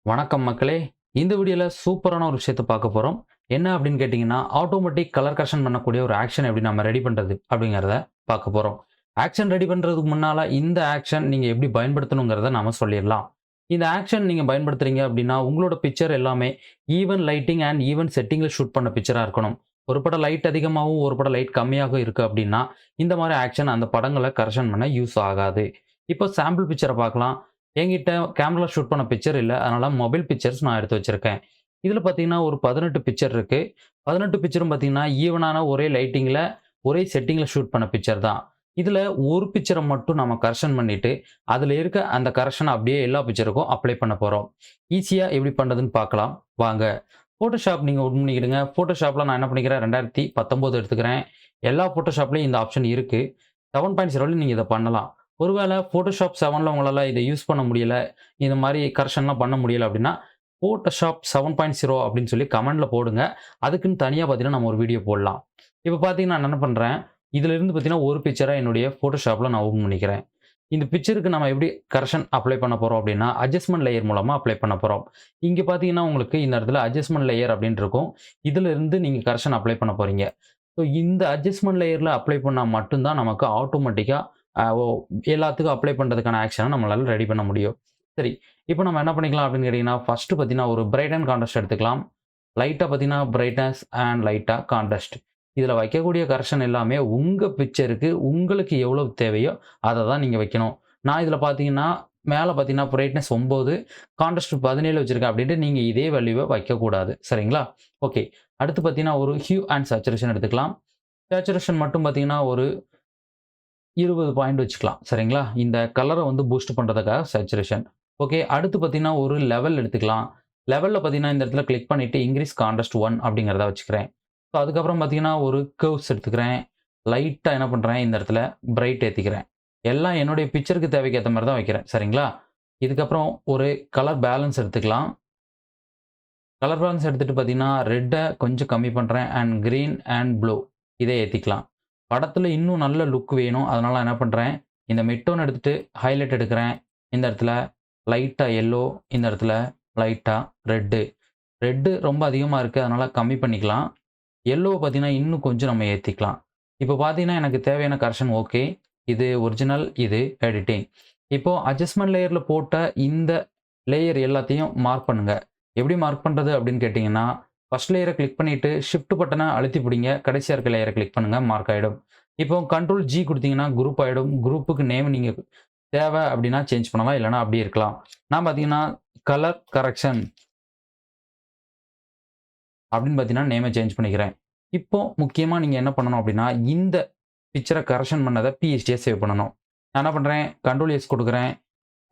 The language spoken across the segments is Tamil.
வணக்கம் மக்களே. இந்த வீடியோல சூப்பரான ஒரு விஷயத்த பார்க்க போறோம். என்ன அப்படின்னு கேட்டீங்கன்னா, ஆட்டோமேட்டிக் கலர் கரெக்ஷன் பண்ணக்கூடிய ஒரு ஆக்ஷன் எப்படி நம்ம ரெடி பண்றது அப்படிங்கிறத பார்க்க போறோம். ஆக்ஷன் ரெடி பண்றதுக்கு முன்னால இந்த ஆக்ஷன் நீங்க எப்படி பயன்படுத்தணுங்கிறத நாம சொல்லிடலாம். இந்த ஆக்ஷன் நீங்க பயன்படுத்துறீங்க அப்படின்னா, உங்களோட பிக்சர் எல்லாமே ஈவன் லைட்டிங் அண்ட் ஈவன் செட்டிங்ல ஷூட் பண்ண பிக்சரா இருக்கணும். ஒரு படம் லைட் அதிகமாகவும், ஒரு படம் லைட் கம்மியாகவும் இருக்கு அப்படின்னா, இந்த மாரி ஆக்ஷன் அந்த படங்கள கரெக்ஷன் பண்ண யூஸ் ஆகாது. இப்போ சாம்பிள் பிக்சர பார்க்கலாம். என்கிட்ட கேமரால ஷூட் பண்ண பிக்சர் இல்ல. அதனால மொபைல் பிக்சர்ஸ் நான் எடுத்து வச்சிருக்கேன். இதுல பார்த்தீங்கன்னா, ஒரு 18 பிக்சர் இருக்கு. 18 பிக்சரும் பார்த்தீங்கன்னா, ஈவனான ஒரே லைட்டிங்ல, ஒரே செட்டிங்ல ஷூட் பண்ண பிக்சர் தான். இதுல ஒரு பிக்சர மட்டும் நம்ம கரெக்ஷன் பண்ணிட்டு, அதுல இருக்க அந்த கரெக்ஷன அப்படியே எல்லா பிக்சருக்கும் அப்ளை பண்ண போறோம். ஈஸியா எப்படி பண்றதுன்னு பார்க்கலாம். வாங்க. Photoshop நீங்க ஓப்பன் பண்ணிக்கிடுங்க. Photoshopல நான் என்ன பண்ணிக்கிறேன், 2019 எடுத்துக்கிறேன். எல்லா Photoshopலயும் இந்த ஆப்ஷன் இருக்கு. 7.0ல நீங்க இத பண்ணலாம். ஒருவேள Photoshop 7ல உங்களால இத யூஸ் பண்ண முடியல, இந்த மாரி கரெக்ஷன்லாம் பண்ண முடியல அப்படின்னா, Photoshop 7.0 அப்படின்னு சொல்லி கமெண்ட்ல போடுங்க. அதுக்குன்னு தனியா பார்த்தீங்கன்னா, நம்ம ஒரு வீடியோ போடலாம். இப்ப பார்த்தீங்கன்னா, நான் என்ன பண்றேன், இதிலிருந்து பார்த்தீங்கன்னா, ஒரு பிக்சர என்னுடைய Photoshopல நான் ஓப்பன் பண்ணிக்கிறேன். இந்த பிக்சருக்கு நம்ம எப்படி கரெக்ஷன் அப்ளை பண்ண போறோம் அப்படின்னா, அட்ஜஸ்ட்மென்ட் லேயர் மூலமா அப்ளை பண்ண போறோம். இங்க பார்த்தீங்கன்னா, உங்களுக்கு இந்த இடத்துல அட்ஜஸ்ட்மென்ட் லேயர் அப்படின்னு இருக்கும். இதிலிருந்து நீங்க கரெக்ஷன் அப்ளை பண்ண போறீங்க. ஸோ இந்த அட்ஜஸ்ட்மென்ட் லேயர்ல அப்ளை பண்ணா மட்டும் தான் நமக்கு ஆட்டோமேட்டிக்கா அ ஓ எல்லாத்துக்கும் அப்ளை பண்றதுக்கான ஆக்ஷன நம்மளால ரெடி பண்ண முடியும். சரி, இப்போ நம்ம என்ன பண்ணிக்கலாம் அப்படின்னு கேட்டீங்கன்னா, ஃபர்ஸ்ட் பார்த்தீங்கன்னா, ஒரு பிரைட் அண்ட் கான்ட்ராஸ்ட் எடுத்துக்கலாம். லைட்டா பார்த்தீங்கன்னா, பிரைட்னஸ் அண்ட் லைட்டா கான்ட்ராஸ்ட். இதில வைக்கக்கூடிய கரெக்ஷன் எல்லாமே உங்க பிக்சருக்கு உங்களுக்கு எவ்வளவு தேவையோ, அத தான் நீங்க வைக்கணும். நான் இதில பார்த்தீங்கன்னா, மேல பார்த்தீங்கன்னா, பிரைட்னஸ் 9, கான்ட்ராஸ்ட் 17 வச்சிருக்கேன் அப்படின்ட்டு நீங்க இதே வேல்யூவ வைக்கக்கூடாது. சரிங்களா? ஓகே. அடுத்து பார்த்தீங்கன்னா, ஒரு ஹியூ அண்ட் சேச்சுரேஷன் எடுத்துக்கலாம். சேச்சுரேஷன் மட்டும் பார்த்தீங்கன்னா, ஒரு 20 பாயிண்ட் வச்சுக்கலாம். சரிங்களா? இந்த கலர வந்து பூஸ்ட் பண்றதுக்காக சேச்சுரேஷன். ஓகே. அடுத்து பார்த்தீங்கன்னா, ஒரு லெவல் எடுத்துக்கலாம். லெவல்ல பார்த்தீங்கன்னா, இந்த இடத்துல கிளிக் பண்ணிட்டு இன்கிரீஸ் கான்ட்ராஸ்ட் 1 அப்படிங்கிறத வச்சுக்கிறேன். ஸோ அதுக்கப்புறம் பார்த்தீங்கன்னா, ஒரு கர்வ்ஸ் எடுத்துக்கிறேன். லைட்டா என்ன பண்றேன், இந்த இடத்துல பிரைட் ஏத்திக்கிறேன். எல்லாம் என்னுடைய பிக்சருக்கு தேவைக்கு ஏத்த மாரி தான் வைக்கிறேன். சரிங்களா? இதுக்கப்புறம் ஒரு கலர் பேலன்ஸ் எடுத்துக்கலாம். கலர் பேலன்ஸ் எடுத்துட்டு பார்த்தீங்கன்னா, ரெட்ட கொஞ்சம் கம்மி பண்றேன் அண்ட் கிரீன் அண்ட் ப்ளூ இத ஏத்திக்கலாம். படத்துல இன்னும் நல்ல லுக் வேணும். அதனால நான் என்ன பண்றேன், இந்த மிட் டோன் எடுத்துட்டு ஹைலைட் எடுக்கிறேன். இந்த இடத்துல லைட்டா எல்லோ, இந்த இடத்துல லைட்டா ரெட்டு. ரெட்டு ரொம்ப அதிகமா இருக்கு. அதனால கம்மி பண்ணிக்கலாம். எல்லோவ பார்த்தீங்கன்னா, இன்னும் கொஞ்சம் நம்ம ஏத்திக்கலாம். இப்போ பார்த்தீங்கன்னா, எனக்கு தேவையான கரெக்ஷன் ஓகே. இது ஒரிஜினல், இது எடிட்டிங். இப்போ அட்ஜஸ்ட்மென்ட் லேயர்ல போட்ட இந்த லேயர் எல்லாத்தையும் மார்க் பண்ணுங்க. எப்படி மார்க் பண்றது அப்படின்னு கேட்டீங்கன்னா, ஃபர்ஸ்ட் லேயர கிளிக் பண்ணிட்டு ஷிஃப்ட் பட்டன அழுத்தி பிடிங்க. கடைசியா இருக்க லேயர கிளிக் பண்ணுங்க. மார்க் ஆயிடும். இப்போ கண்ட்ரோல் ஜி குடுத்தீங்கன்னா குரூப் ஆயிடும். குரூப்புக்கு நேம் நீங்க தேவை அப்படின்னா சேஞ்ச் பண்ணலாம். இல்லன்னா அப்படியே இருக்கலாம். நான் பார்த்தீங்கன்னா, கலர் கரெக்ஷன் அப்படின்னு பார்த்தீங்கன்னா, நேம சேஞ்ச் பண்ணிக்கிறேன். இப்போ முக்கியமா நீங்க என்ன பண்ணணும் அப்படின்னா, இந்த பிக்சர கரெக்ஷன் பண்ணத பிஎஸ்டியா சேவ் பண்ணணும். நான் என்ன பண்றேன், கண்ட்ரோல் எஸ் குடுக்குறேன்.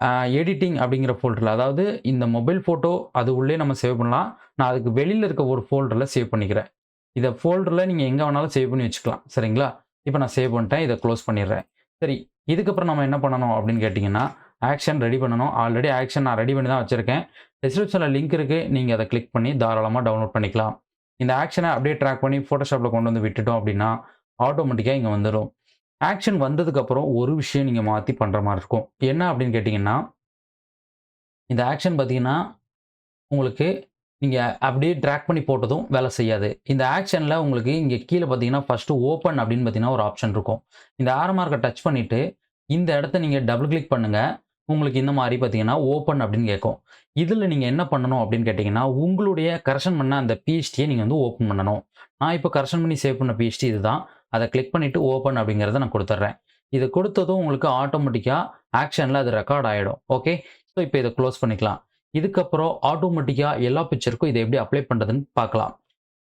அ எடிட்டிங் அப்படிங்கிற ஃபோல்டர்ல அதாவது இந்த மொபைல் ஃபோட்டோ அது உள்ளே நம்ம சேவ் பண்ணலாம். நான் அதுக்கு வெளியில இருக்க ஒரு ஃபோல்டர்ல சேவ் பண்ணிக்கிறேன். இத ஃபோல்டர்ல நீங்க எங்க வேணாலும் சேவ் பண்ணி வச்சுக்கலாம். சரிங்களா? இப்ப நான் சேவ் பண்ணிட்டேன். இத குளோஸ் பண்ணிடுறேன். சரி, இதுக்கப்புறம் நம்ம என்ன பண்ணணும் அப்படின்னு கேட்டீங்கன்னா, ஆக்ஷன் ரெடி பண்ணணும். ஆல்ரெடி ஆக்ஷன் நான் ரெடி பண்ணி தான் வச்சிருக்கேன். டிஸ்கிரிப்ஷன்ல லிங்க் இருக்கு. நீங்க அத கிளிக் பண்ணி தாராளமா டவுன்லோட் பண்ணிக்கலாம். இந்த ஆக்ஷன அப்படியே ட்ராக் பண்ணி Photoshopல கொண்டு வந்து விட்டுட்டோம் அப்படின்னா, ஆட்டோமேட்டிக்கா இங்க வந்துரும். ஆக்ஷன் வந்ததுக்கப்புறம் ஒரு விஷயம் நீங்க மாத்தி பண்ற மாரி இருக்கும். என்ன அப்படின்னு கேட்டீங்கன்னா, இந்த ஆக்ஷன் பார்த்தீங்கன்னா, உங்களுக்கு நீங்க அப்படியே டிராக் பண்ணி போட்டதும் வேலை செய்யாது. இந்த ஆக்ஷன்ல உங்களுக்கு இங்க கீழ பார்த்தீங்கன்னா, ஃபர்ஸ்ட் ஓப்பன் அப்படின்னு பார்த்தீங்கன்னா, ஒரு ஆப்ஷன் இருக்கும். இந்த ஆரோ மார்க்க டச் பண்ணிட்டு, இந்த இடத்த நீங்க டபுள் கிளிக் பண்ணுங்க. உங்களுக்கு இந்த மாரி பார்த்தீங்கன்னா, ஓப்பன் அப்படின்னு கேட்கும். இதுல நீங்க என்ன பண்ணணும் அப்படின்னு கேட்டீங்கன்னா, உங்களுடைய கரெக்ஷன் பண்ண அந்த பிஎஸ்டிய நீங்க வந்து ஓப்பன் பண்ணணும். நான் இப்ப கரெக்ஷன் பண்ணி சேவ் பண்ண பிஎஸ்டி இதுதான். அத கிளிக் பண்ணிட்டு ஓப்பன் அப்படிங்கிறத நான் குடுத்துர்றேன். இத குடுத்ததும் உங்களுக்கு ஆட்டோமேட்டிக்கா ஆக்ஷன்ல அது ரெக்கார்ட் ஆயிடும். ஓகே. ஸோ இப்ப இத குளோஸ் பண்ணிக்கலாம். இதுக்கப்புறம் ஆட்டோமேட்டிக்கா எல்லா பிக்சருக்கும் இத எப்படி அப்ளை பண்றதுன்னு பார்க்கலாம்.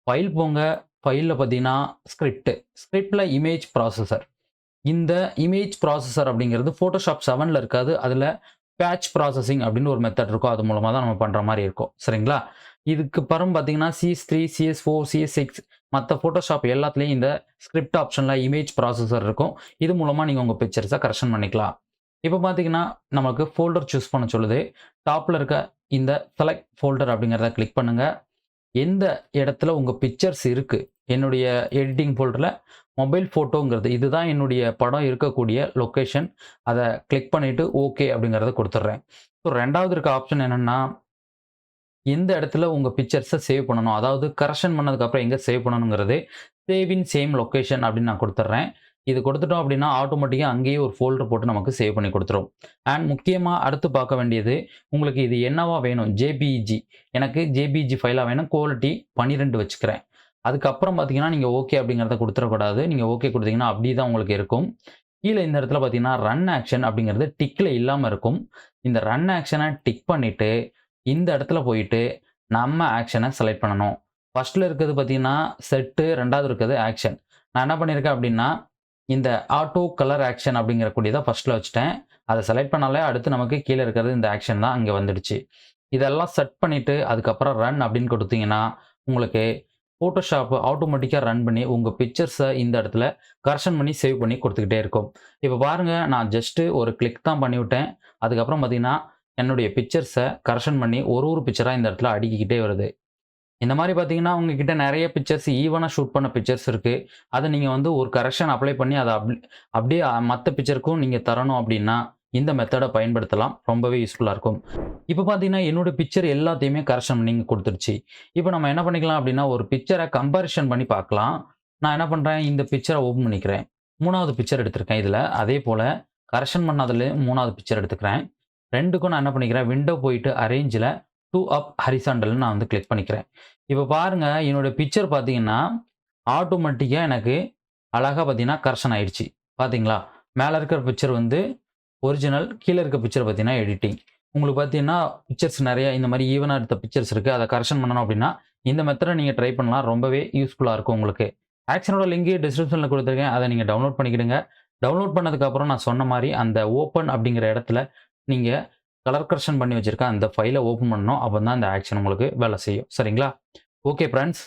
ஃபைல் போங்க. ஃபைல்ல பார்த்தீங்கன்னா, ஸ்கிரிப்ட். ஸ்கிரிப்ட்ல இமேஜ் ப்ராசஸர். இந்த இமேஜ் ப்ராசஸர் அப்படிங்கிறது Photoshop 7ல இருக்காது. அதுல பேட்ச் ப்ராசஸிங் அப்படின்னு ஒரு மெத்தட் இருக்கும். அது மூலமா தான் நம்ம பண்ற மாரி இருக்கும். சரிங்களா? இதுக்கு அப்புறம் பார்த்தீங்கன்னா, CS3, CS4, CS6 மத்த Photoshop எல்லாத்துலயும் இந்த ஸ்கிரிப்ட் ஆப்ஷன்ல இமேஜ் ப்ராசஸர் இருக்கும். இது மூலமா நீங்க உங்க பிக்சர்ஸ கரெக்ஷன் பண்ணிக்கலாம். இப்ப பார்த்தீங்கன்னா, நமக்கு ஃபோல்டர் சூஸ் பண்ண சொல்லுது. டாப்ல இருக்க இந்த செலக்ட் ஃபோல்டர் அப்படிங்கிறத கிளிக் பண்ணுங்க. எந்த இடத்துல உங்க பிக்சர்ஸ் இருக்கு. என்னுடைய எடிட்டிங் ஃபோல்டர்ல மொபைல் ஃபோட்டோங்கிறது இதுதான் என்னுடைய படம் இருக்கக்கூடிய லொகேஷன். அத கிளிக் பண்ணிட்டு ஓகே அப்படிங்கிறத குடுத்துடுறேன். ஸோ 2வது இருக்க ஆப்ஷன் என்னன்னா, எந்த இடத்துல உங்க பிக்சர்ஸ சேவ் பண்ணணும். அதாவது கரெக்ஷன் பண்ணதுக்கு அப்புறம் எங்க சேவ் பண்ணணுங்கிறது சேவ் இன் சேம் லொகேஷன் அப்படின்னு நான் குடுத்துடுறேன். இது குடுத்துட்டோம் அப்படின்னா, ஆட்டோமேட்டிக்கா அங்கேயே ஒரு ஃபோல்டர் போட்டு நமக்கு சேவ் பண்ணி குடுத்துரும். அண்ட் முக்கியமா அடுத்து பார்க்க வேண்டியது, உங்களுக்கு இது என்னவா வேணும்? ஜேபிஇஜி. எனக்கு ஜேபிஇஜி ஃபைலா வேணும். குவாலிட்டி 12 வச்சுக்கிறேன். அதுக்கப்புறம் பார்த்தீங்கன்னா, நீங்க ஓகே அப்படிங்கிறத குடுத்துறக்கூடாது. நீங்க ஓகே குடுத்தீங்கன்னா, அப்படியே தான் உங்களுக்கு இருக்கும். கீழ இந்த இடத்துல பார்த்தீங்கன்னா, ரன் ஆக்ஷன் அப்படிங்கிறது டிக்ல இல்லாம இருக்கும். இந்த ரன் ஆக்ஷன டிக் பண்ணிட்டு, இந்த இடத்துல போயிட்டு, நம்ம ஆக்ஷன செலக்ட் பண்ணணும். ஃபர்ஸ்ட்ல இருக்கிறது பார்த்தீங்கன்னா, செட்டு 2வது இருக்கிறது ஆக்ஷன். நான் என்ன பண்ணியிருக்கேன் அப்படின்னா, இந்த ஆட்டோ கலர் ஆக்ஷன் அப்படிங்கிற கூடியத ஃபர்ஸ்ட்ல வச்சுட்டேன். அத செலக்ட் பண்ணாலே அடுத்து நமக்கு கீழ இருக்கிறது இந்த ஆக்ஷன் தான் அங்க வந்துடுச்சு. இதெல்லாம் செட் பண்ணிட்டு, அதுக்கப்புறம் ரன் அப்படின்னு குடுத்தீங்கன்னா, உங்களுக்கு Photoshop ஆட்டோமேட்டிக்கா ரன் பண்ணி, உங்க பிக்சர்ஸ இந்த இடத்துல கரெக்ஷன் பண்ணி, சேவ் பண்ணி குடுத்துக்கிட்டே இருக்கும். இப்ப பாருங்க, நான் ஜஸ்ட் ஒரு கிளிக் தான் பண்ணிவிட்டேன். அதுக்கப்புறம் பார்த்தீங்கன்னா, என்னுடைய பிக்சர்ஸ கரெக்ஷன் பண்ணி ஒரு பிக்சரா இந்த இடத்துல அடுக்கிக்கிட்டே வருது. இந்த மாரி பார்த்தீங்கன்னா, உங்ககிட்ட நெறைய பிக்சர்ஸ் ஈவனா ஷூட் பண்ண பிக்சர்ஸ் இருக்கு. அத நீங்க வந்து ஒரு கரெக்ஷன் அப்ளை பண்ணி அத அப்படியே மத்த பிக்சருக்கும் நீங்க தரணும் அப்டின்னா, இந்த மெத்தட பயன்படுத்தலாம். ரொம்பவே யூஸ்ஃபுல்லா இருக்கும். இப்ப பார்த்தீங்கன்னா, என்னோட பிக்சர் எல்லாத்தையுமே கரெக்ஷன் பண்ணி குடுத்துருச்சு. இப்ப நம்ம என்ன பண்ணிக்கலாம் அப்டின்னா, ஒரு பிக்சர கம்பேரிசன் பண்ணி பார்க்கலாம். நான் என்ன பண்றேன், இந்த பிக்சர ஓப்பன் பண்ணிக்கிறேன். 3வது பிக்சர் எடுத்திருக்கேன் இதுல. அதேபோல கரெக்ஷன் பண்ணதுல 3வது பிக்சர் எடுத்துக்கிறேன். 2க்கும் நான் என்ன பண்ணிக்கிறேன், விண்டோ போயிட்டு அரேஞ்ச்ல 2 அப் ஹாரிசான்டல்னு நான் வந்து கிளிக் பண்ணிக்கிறேன். இப்ப பாருங்க, என்னோட பிக்சர் பார்த்தீங்கன்னா, ஆட்டோமேட்டிக்கா எனக்கு அழகா பார்த்தீங்கன்னா, கரெக்ஷன் ஆயிடுச்சு. பார்த்தீங்களா? மேல இருக்கிற பிக்சர் வந்து ஒரிஜினல். கீழ இருக்க பிக்சர் பார்த்தீங்கன்னா, எடிட்டிங். உங்களுக்கு பார்த்தீங்கன்னா, பிக்சர்ஸ் நெறைய இந்த மாரி ஈவனா எடுத்த பிக்சர்ஸ் இருக்கு. அத கரெக்ஷன் பண்ணணும் அப்டின்னா, இந்த மெத்தட நீங்க ட்ரை பண்ணலாம். ரொம்பவே யூஸ்ஃபுல்லா இருக்கும் உங்களுக்கு. ஆக்ஷனோட லிங்க் டிஸ்கிரிப்ஷன்ல குடுத்துருக்கேன். அத நீங்க டவுன்லோட் பண்ணிக்கிடுங்க. டவுன்லோட் பண்ணதுக்கு அப்புறம் நான் சொன்ன மாரி அந்த ஓப்பன் அப்படிங்கிற இடத்துல நீங்க கலர் கரெக்ஷன் பண்ணி வச்சிருக்க அந்த ஃபைல ஓப்பன் பண்ணணும். அப்பதான் இந்த ஆக்ஷன் உங்களுக்கு வேலை செய்யும். சரிங்களா? Okay friends.